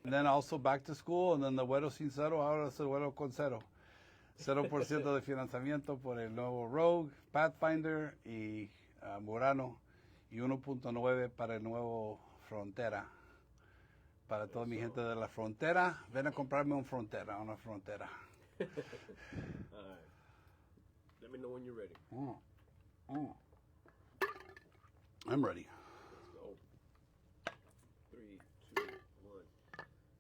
And then also back to school, and then the vuelo sin cero, ahora es el vuelo con cero. 0% de financiamiento por el nuevo Rogue, Pathfinder y Murano, y 1.9 para el nuevo Frontera. Para toda mi gente de la frontera, ven a comprarme una frontera. All right. Let me know when you're ready. I'm ready. Let's go. 3, 2, 1.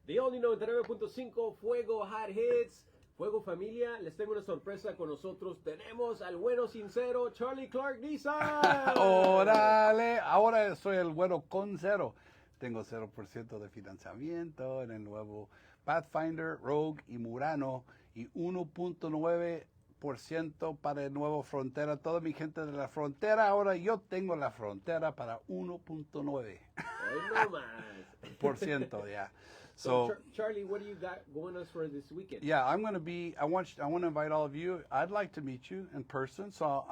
The only 99.5 Fuego Hot Hits. Fuego familia, les tengo una sorpresa con nosotros. Tenemos al bueno sincero Charlie Clark Nissan. ¡Órale! Ahora soy el bueno con cero. Tengo 0% de financiamiento en el nuevo Pathfinder, Rogue y Murano y 1.9% para el nuevo Frontera. Toda mi gente de la frontera, ahora yo tengo la frontera para 1.9%. No más. Por ciento, yeah. So Charlie, what do you got going on for this weekend? Yeah, I'm going to be, I want to invite all of you. I'd like to meet you in person. So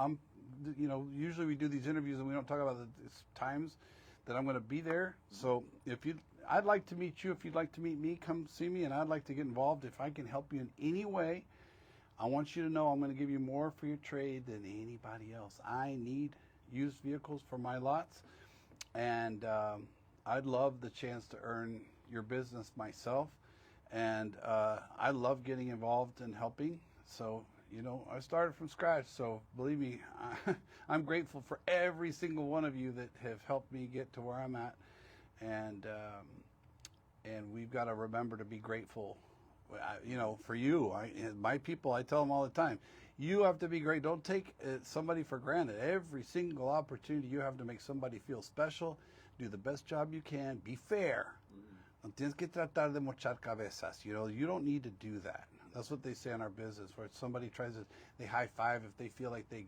usually we do these interviews and we don't talk about the times that I'm going to be there. So I'd like to meet you. If you'd like to meet me, come see me, and I'd like to get involved. If I can help you in any way, I want you to know I'm going to give you more for your trade than anybody else. I need used vehicles for my lots, and I'd love the chance to earn your business myself, and I love getting involved and helping. So, I started from scratch, so believe me, I'm grateful for every single one of you that have helped me get to where I'm at, and we've got to remember to be grateful, for you. My people, I tell them all the time, you have to be great. Don't take somebody for granted. Every single opportunity you have to make somebody feel special, do the best job you can, be fair. No tienes que tratar de mochar cabezas. You don't need to do that. That's what they say in our business, where somebody they high five if they feel like they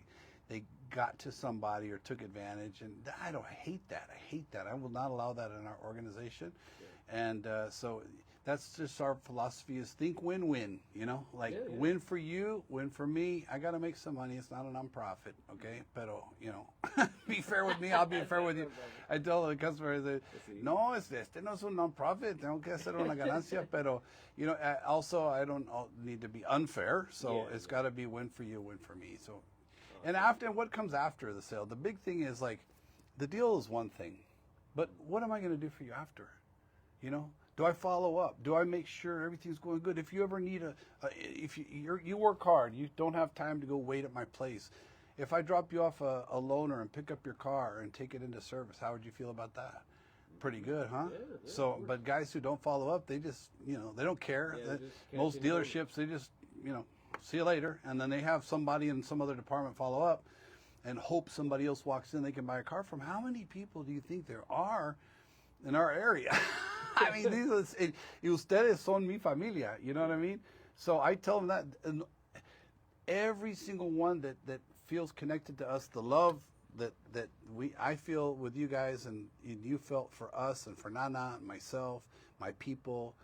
got to somebody or took advantage. And I hate that. I hate that. I will not allow that in our organization. Yeah. And so that's just our philosophy, is think win-win, win for you, win for me. I got to make some money. It's not a nonprofit, okay? Pero, be fair with me, I'll be fair with you. I tell the customers that, no, este no es un nonprofit, tengo que hacer una ganancia, pero, also I don't need to be unfair, so it's got to be win for you, win for me. So, and after, what comes after the sale? The big thing is, the deal is one thing, but what am I going to do for you after? Do I follow up? Do I make sure everything's going good? If you ever need if you work hard, you don't have time to go wait at my place. If I drop you off a loaner and pick up your car and take it into service, how would you feel about that? Pretty good, huh? Yeah, so, but guys who don't follow up, they just, they don't care. Most dealerships, they just, see you later. And then they have somebody in some other department follow up and hope somebody else walks in they can buy a car from. How many people do you think there are in our area? I mean, ustedes son mi familia, you know what I mean? So I tell them that, and every single one that feels connected to us, the love that I feel with you guys and you felt for us and for Nana and myself, my people,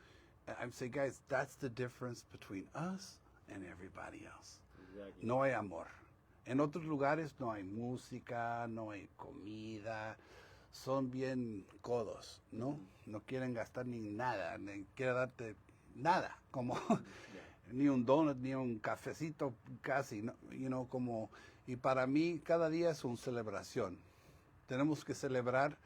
I'm saying, guys, that's the difference between us and everybody else. Exactly. No hay amor. En otros lugares no hay música, no hay comida. Son bien codos, ¿no? No quieren gastar ni nada, ni quieren darte nada, como ni un donut, ni un cafecito casi, ¿no? Como, y para mí cada día es una celebración. Tenemos que celebrar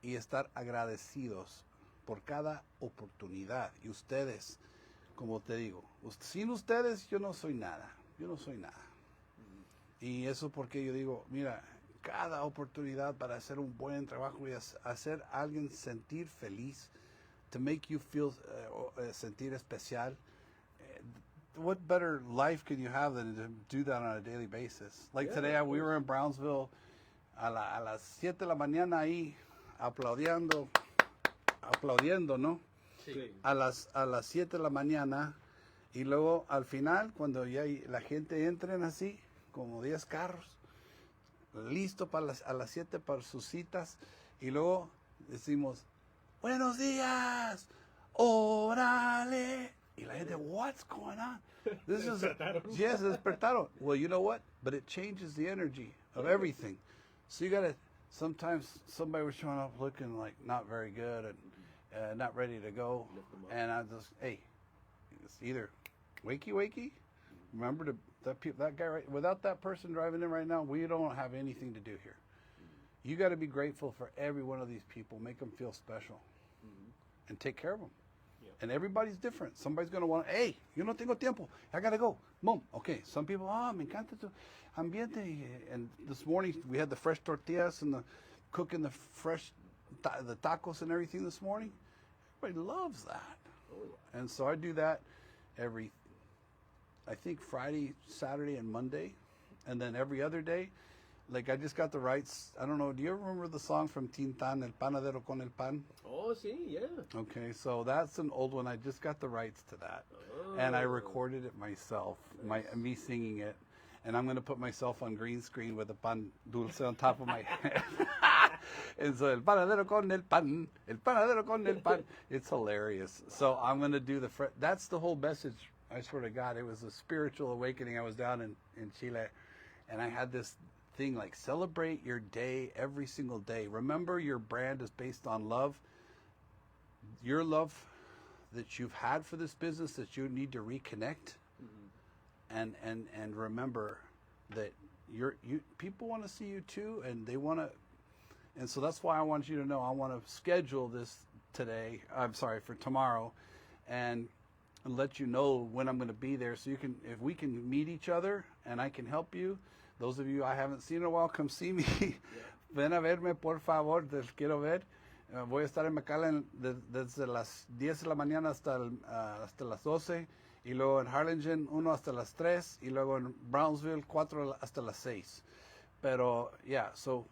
y estar agradecidos por cada oportunidad. Y ustedes, como te digo, sin ustedes yo no soy nada, Y eso porque yo digo, mira, cada oportunidad para hacer un buen trabajo y hacer a alguien sentir feliz, to make you feel, sentir especial. What better life can you have than to do that on a daily basis? Like today, we were in Brownsville a las 7 de la mañana ahí, aplaudiendo, ¿no? Sí. A las 7 de la mañana, y luego al final, cuando ya la gente entren así, como 10 carros, listo a las 7 para sus citas, y luego decimos, buenos días, órale, y la gente, what's going on? This is yes, despertaron. Well, you know what? But it changes the energy of everything. So you gotta, sometimes somebody was showing up looking like not very good, not ready to go. Lift 'em up. And I just, hey, it's either wakey. Remember that guy right, without that person driving in right now, we don't have anything to do here. You got to be grateful for every one of these people. Make them feel special, and take care of them. Yeah. And everybody's different. Somebody's going to want, hey, yo no tengo tiempo. I got to go. Boom. Okay. Some people, me encanta tu ambiente. And this morning we had the fresh tortillas and the cooking the fresh the tacos and everything this morning. Everybody loves that. Oh, yeah. And so I do that every, I think Friday, Saturday, and Monday. And then every other day, like I just got the rights. I don't know. Do you ever remember the song from Tintan, El Panadero con el Pan? Oh, sí, yeah. Okay, so that's an old one. I just got the rights to that. And I recorded it myself, me singing it. And I'm going to put myself on green screen with a pan dulce on top of my head. And so, el panadero con el pan, el panadero con el pan. It's hilarious. So I'm going to do that's the whole message. I swear to God, it was a spiritual awakening. I was down in Chile, and I had this thing like celebrate your day every single day. Remember, your brand is based on love. Your love that you've had for this business that you need to reconnect. And remember that people want to see you too, and they want to, and so that's why I want you to know I want to schedule this today. I'm sorry, for tomorrow, and let you know when I'm going to be there, so you can, if we can meet each other and I can help you. Those of you I haven't seen in a while, come see me. Ven a verme, por favor, te quiero ver. Voy a estar en McAllen desde las 10 de la mañana hasta las 12. Y luego en Harlingen 1 hasta las 3. Y luego en Brownsville 4 hasta las 6. Pero, yeah, so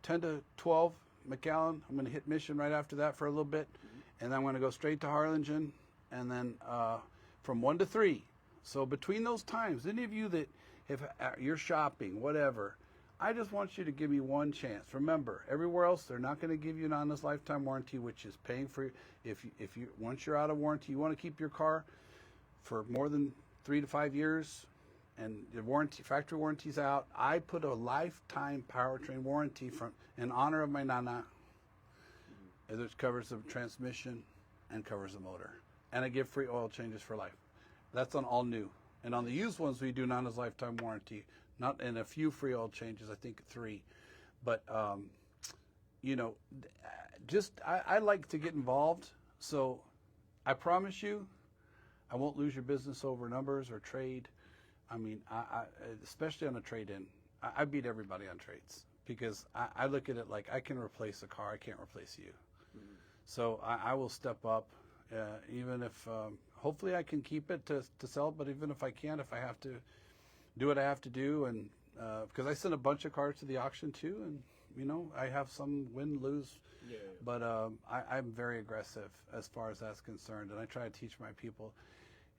10 to 12, McAllen. I'm going to hit Mission right after that for a little bit. And then I'm going to go straight to Harlingen. And then from 1 to 3. So between those times, any of you that, if you're shopping, whatever, I just want you to give me one chance. Remember, everywhere else, they're not going to give you an honest lifetime warranty, which is paying for, if you once you're out of warranty, you want to keep your car for more than 3 to 5 years, and the warranty, factory warranty's out. I put a lifetime powertrain warranty in honor of my nana. It covers the transmission and covers the motor, and I give free oil changes for life. That's on all new. And on the used ones, we do Nana's lifetime warranty, not in a few free oil changes, I think 3. But, you know, just, I like to get involved. So I promise you, I won't lose your business over numbers or trade. I mean, I especially on a trade-in, I beat everybody on trades, because I look at it like I can replace a car, I can't replace you. So I will step up, even if, hopefully I can keep it to sell it, but even if I can't, if I have to do what I have to do, and because I send a bunch of cars to the auction too, and you know, I have some win, lose, but I'm very aggressive as far as that's concerned, and I try to teach my people.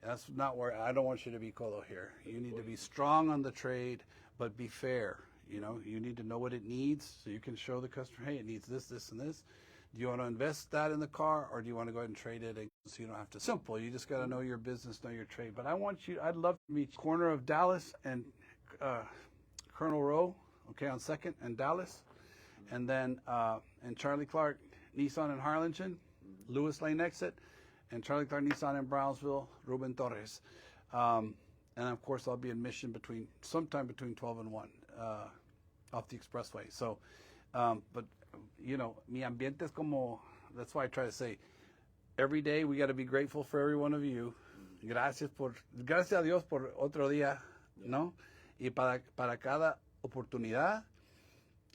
That's not where, I don't want you to be colo here. You need to be strong on the trade, but be fair. You know, you need to know what it needs, so you can show the customer, hey, it needs this, this, and this. Do you want to invest that in the car, or do you want to go ahead and trade it, so you don't have to? Simple. You just got to know your business, know your trade. But I'd love to meet corner of Dallas and Colonel Rowe, okay, on 2nd and Dallas. And then and Charlie Clark Nissan in Harlingen, Lewis Lane exit, and Charlie Clark Nissan in Brownsville, Ruben Torres. And of course, I'll be in Mission sometime between 12 and 1 off the expressway. So, but you know, mi ambiente es como, that's why I try to say, every day we got to be grateful for every one of you. Gracias a Dios por otro día, ¿no? Y para cada oportunidad,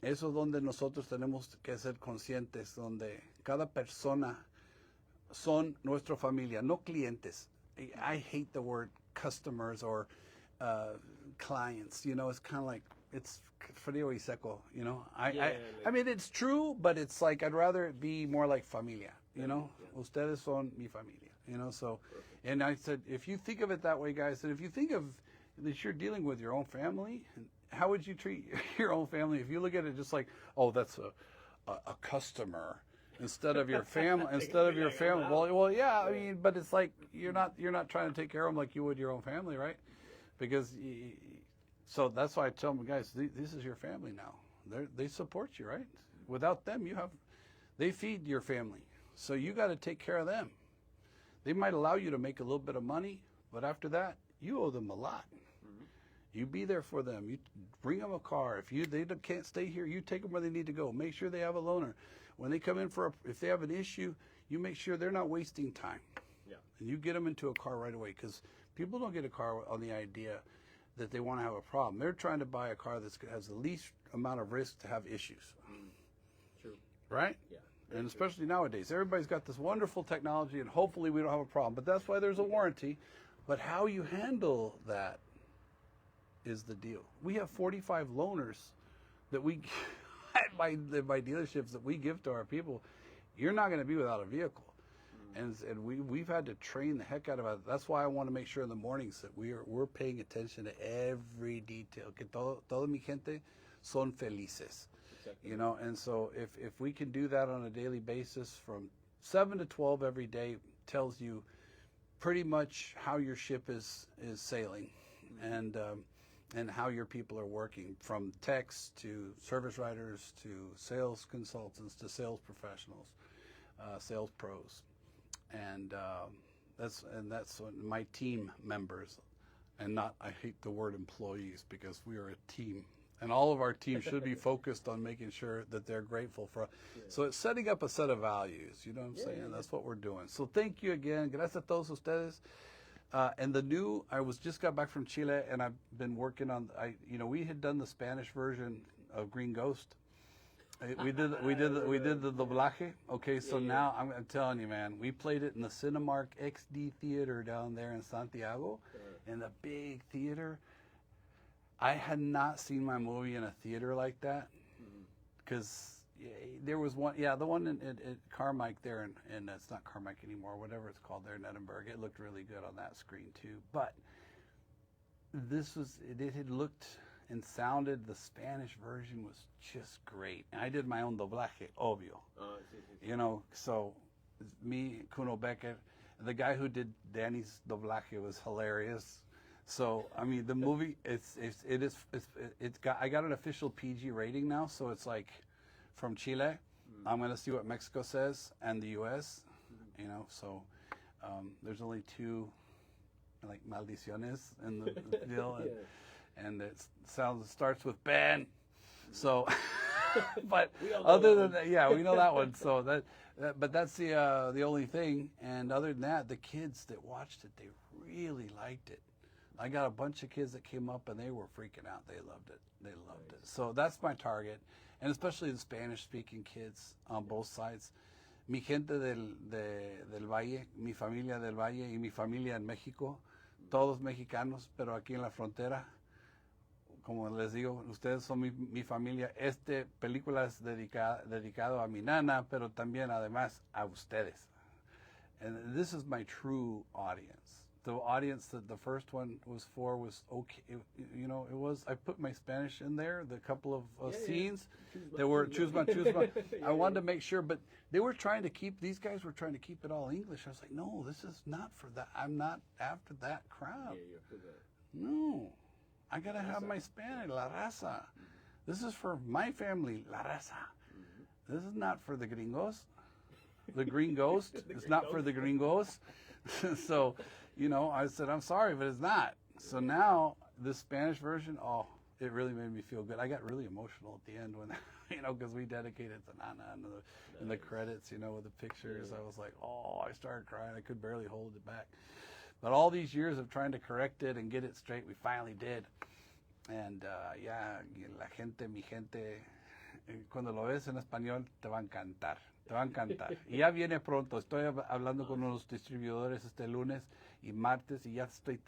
eso es donde nosotros tenemos que ser conscientes, donde cada persona son nuestra familia, no clientes. I hate the word customers or clients, you know, it's kind of like, it's frío y seco, you know. I mean, it's true, but it's like I'd rather it be more like familia, you know. Ustedes son mi familia, you know. So, and I said, if you think of it that way, guys, and if you think of that you're dealing with your own family, how would you treat your own family if you look at it just like, oh, that's a customer instead of your family, Well, yeah, I mean, but it's like you're not trying to take care of them like you would your own family, right? Because. So that's why I tell them, guys, this is your family now. They support you, right? Without them, they feed your family. So you got to take care of them. They might allow you to make a little bit of money, but after that, you owe them a lot. You be there for them. You bring them a car. If they can't stay here, you take them where they need to go. Make sure they have a loaner. When they come in if they have an issue, you make sure they're not wasting time. Yeah. And you get them into a car right away, because people don't get a car on the idea that they want to have a problem. They're trying to buy a car that has the least amount of risk to have issues. True. Right? Yeah. And especially nowadays, everybody's got this wonderful technology, and hopefully we don't have a problem. But that's why there's a warranty. But how you handle that is the deal. We have 45 loaners that we at my dealerships that we give to our people. You're not going to be without a vehicle. And we've had to train the heck out of it. That's why I want to make sure in the mornings that we're paying attention to every detail. Que todo mi gente son felices. Exactly. You know, and so if we can do that on a daily basis from 7 to 12 every day, tells you pretty much how your ship is sailing, and how your people are working, from techs to service writers to sales consultants to sales professionals, sales pros. And that's what my team members, and not, I hate the word employees, because we are a team, and all of our team should be focused on making sure that they're grateful for. Yeah. So it's setting up a set of values. You know what I'm saying? Yeah. That's what we're doing. So thank you again. Gracias a todos ustedes. And I just got back from Chile, and I've been working on. We had done the Spanish version of Green Ghost. We did the doblaje. Okay, so now I'm telling you, man, we played it in the Cinemark XD Theater down there in Santiago, in the big theater. I had not seen my movie in a theater like that, because there was one, the one at Carmike there, and it's not Carmike anymore, whatever it's called there in Edinburgh. It looked really good on that screen too. But it had looked and sounded, the Spanish version was just great. And I did my own doblaje, obvio. You know, so me, Kuno Becker, the guy who did Danny's doblaje was hilarious. So I mean, the movie, I got an official PG rating now, so it's like from Chile. I'm gonna see what Mexico says and the U.S. You know, so there's only 2 like maldiciones in the deal. And it starts with Ben. So, but other than that, we know that one. So but that's the only thing. And other than that, the kids that watched it, they really liked it. I got a bunch of kids that came up and they were freaking out. They loved it. They loved it. So that's my target, and especially the Spanish-speaking kids on both sides. Mi gente del Valle, mi familia del Valle y mi familia en México, todos mexicanos, pero aquí en la frontera. Como les digo, ustedes son mi familia. Película es dedicado a mi nana, pero también además a ustedes. And this is my true audience. The audience that the first one was for was okay. It was. I put my Spanish in there. The couple of scenes that were chusma. I wanted to make sure, but these guys were trying to keep it all English. I was like, no, this is not for that. I'm not after that crowd. You're for that. No. I gotta have my Spanish, la raza. This is for my family, la raza. This is not for the gringos. The green ghost is not for the gringos. So, I said, I'm sorry, but it's not. So now, this Spanish version, it really made me feel good. I got really emotional at the end when, because we dedicated to Nana and the credits, with the pictures. I was like, I started crying. I could barely hold it back. But all these years of trying to correct it and get it straight, we finally did. And la gente, mi gente, cuando lo ves en español, te va a encantar. Te va a encantar. Y ya viene pronto. Estoy hablando con unos distribuidores este lunes y martes, y ya estoy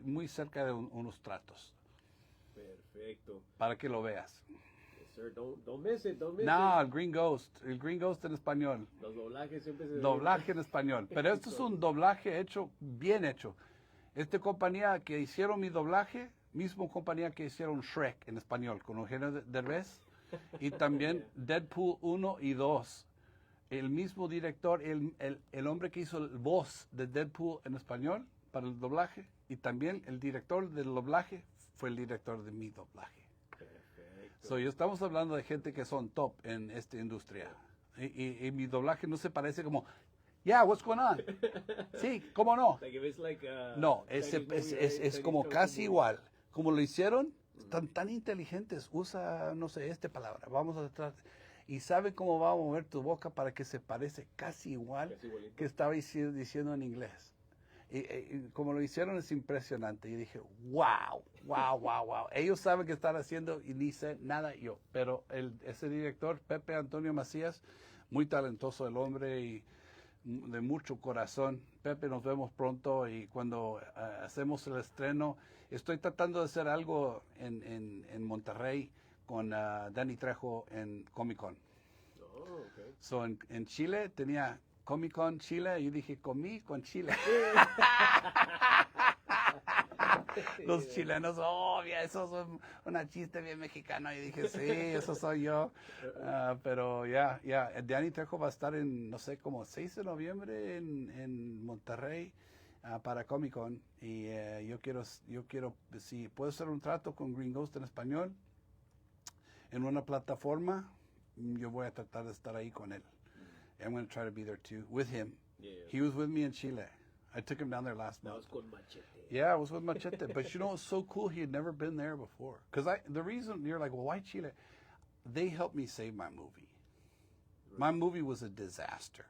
muy cerca de unos tratos. Perfecto. Para que lo veas. Sir, don't miss it, don't miss No, it. el Green Ghost en español. Los doblajes siempre se... Doblaje en español. Pero esto es un doblaje bien hecho. Esta compañía que hicieron mi doblaje, mismo compañía que hicieron Shrek en español, con Eugenio Derbez, y también Deadpool 1 y 2. El mismo director, el hombre que hizo el voz de Deadpool en español para el doblaje, y también el director del doblaje fue el director de mi doblaje. So, estamos hablando de gente que son top en esta industria. Y mi doblaje no se parece como, yeah, what's going on? Sí, ¿cómo no? Like if it's like a No, Chinese movie, right? es Chinese como kung fu casi movie. igual. Como lo hicieron, están tan inteligentes. Usa, no sé, esta palabra. Vamos a tratar. Y sabe cómo va a mover tu boca para que se parece casi igual Casi igualito. que estaba diciendo en inglés. Y como lo hicieron es impresionante. Y dije, wow, wow, wow, wow. Ellos saben qué están haciendo y ni sé nada yo. Pero ese director, Pepe Antonio Macías, muy talentoso el hombre y de mucho corazón. Pepe, nos vemos pronto y cuando hacemos el estreno, estoy tratando de hacer algo en Monterrey con Danny Trejo en Comic Con. Oh, okay. So, en Chile tenía Comic Con Chile y yo dije, comí con Chile. Los chilenos, obvio, eso es una chiste bien mexicano. Y dije, sí, eso soy yo. Pero ya, Danny Trejo va a estar en, no sé, como 6 de noviembre en Monterrey para Comic Con. Y yo quiero, si puedo hacer un trato con Green Ghost en español, en una plataforma, yo voy a tratar de estar ahí con él. I'm going to try to be there too, with him. Yeah. He was with me in Chile. I took him down there last That month. was con machete. Yeah, I was with Machete. But you know, it's so cool. He had never been there before. Because the reason you're like, well, why Chile? They helped me save my movie. Right. My movie was a disaster.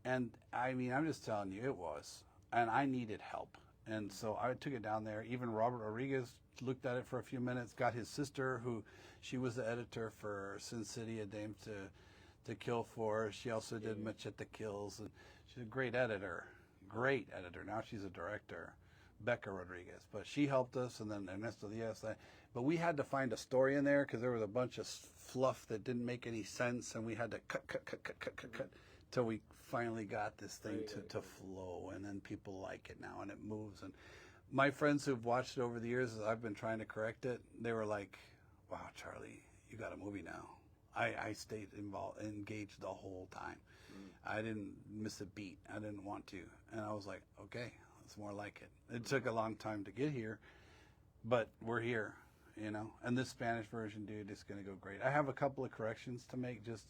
And I mean, I'm just telling you, it was. And I needed help. And so I took it down there. Even Robert Rodriguez looked at it for a few minutes, got his sister, who she was the editor for Sin City, a Dame to Kill for. She also did Machete Kills. And she's a great editor. Great editor. Now she's a director. Becca Rodriguez, but she helped us, and then Ernesto Diaz. But we had to find a story in there because there was a bunch of fluff that didn't make any sense, and we had to cut till we finally got this thing to flow, and then people like it now, and it moves. And my friends who've watched it over the years, as I've been trying to correct it, they were like, "Wow, Charlie, you got a movie now." I stayed engaged the whole time. I didn't miss a beat. I didn't want to, and I was like, "Okay." It's more like it. It took a long time to get here, but we're here, you know. And this Spanish version, dude, is going to go great. I have a couple of corrections to make just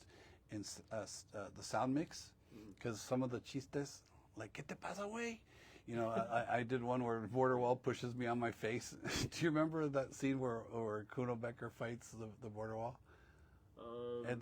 in the sound mix, because some of the chistes, like, ¿qué te pasa, güey? You know, I did one where Border Wall pushes me on my face. Do you remember that scene where Kuno Becker fights the Border Wall? And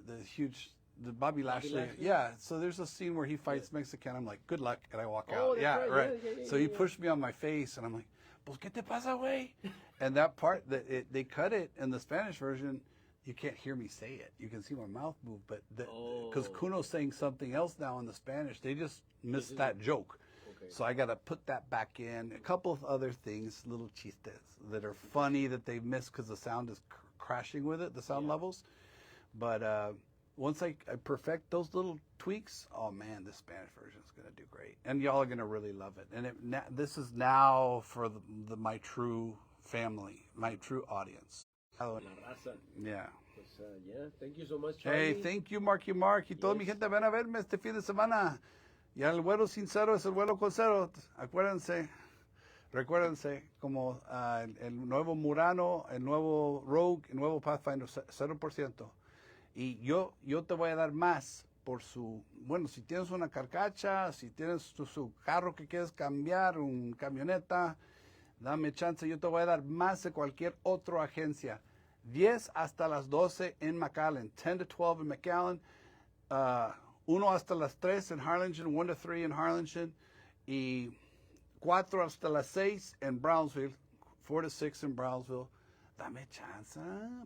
the huge... The Bobby Lashley, yeah. So there's a scene where he fights Mexican. I'm like, good luck, and I walk out. Yeah, right. So he pushed me on my face, and I'm like, pues qué te pasa, güey? And that part, they cut it in the Spanish version. You can't hear me say it. You can see my mouth move, but because Kuno's saying something else now in the Spanish, they just missed that joke. Okay. So I got to put that back in. A couple of other things, little chistes that are funny that they missed because the sound is crashing with it, the sound levels. But once I perfect those little tweaks, oh man, the Spanish version is going to do great. And y'all are going to really love it. And this is now for my true family, my true audience. La raza. Yeah. Pues, yeah, thank you so much, Charlie. Hey, thank you, Marky Mark. Y toda mi gente, ven a verme este fin de semana. Y el vuelo sincero es el vuelo con cero. Recuérdense, como el nuevo Murano, el nuevo Rogue, el nuevo Pathfinder, 0%. Y yo te voy a dar más por bueno, si tienes una carcacha, si tienes su carro que quieres cambiar, un camioneta, dame chance, yo te voy a dar más de cualquier otra agencia. 10 hasta las 12 en McAllen, 10 to 12 en McAllen, 1 hasta las 3 en Harlingen, 1 to 3 en Harlingen, y 4 hasta las 6 en Brownsville, 4 to 6 en Brownsville. Dame chance,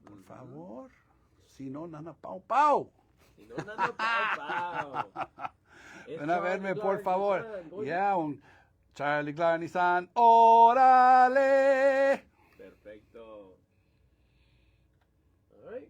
por favor. Si no, nana pau pau. Si no, nana pau pau. Ven a verme, por favor. Ya, un Charlie Clark Nissan. ¡Órale! Perfecto. All right.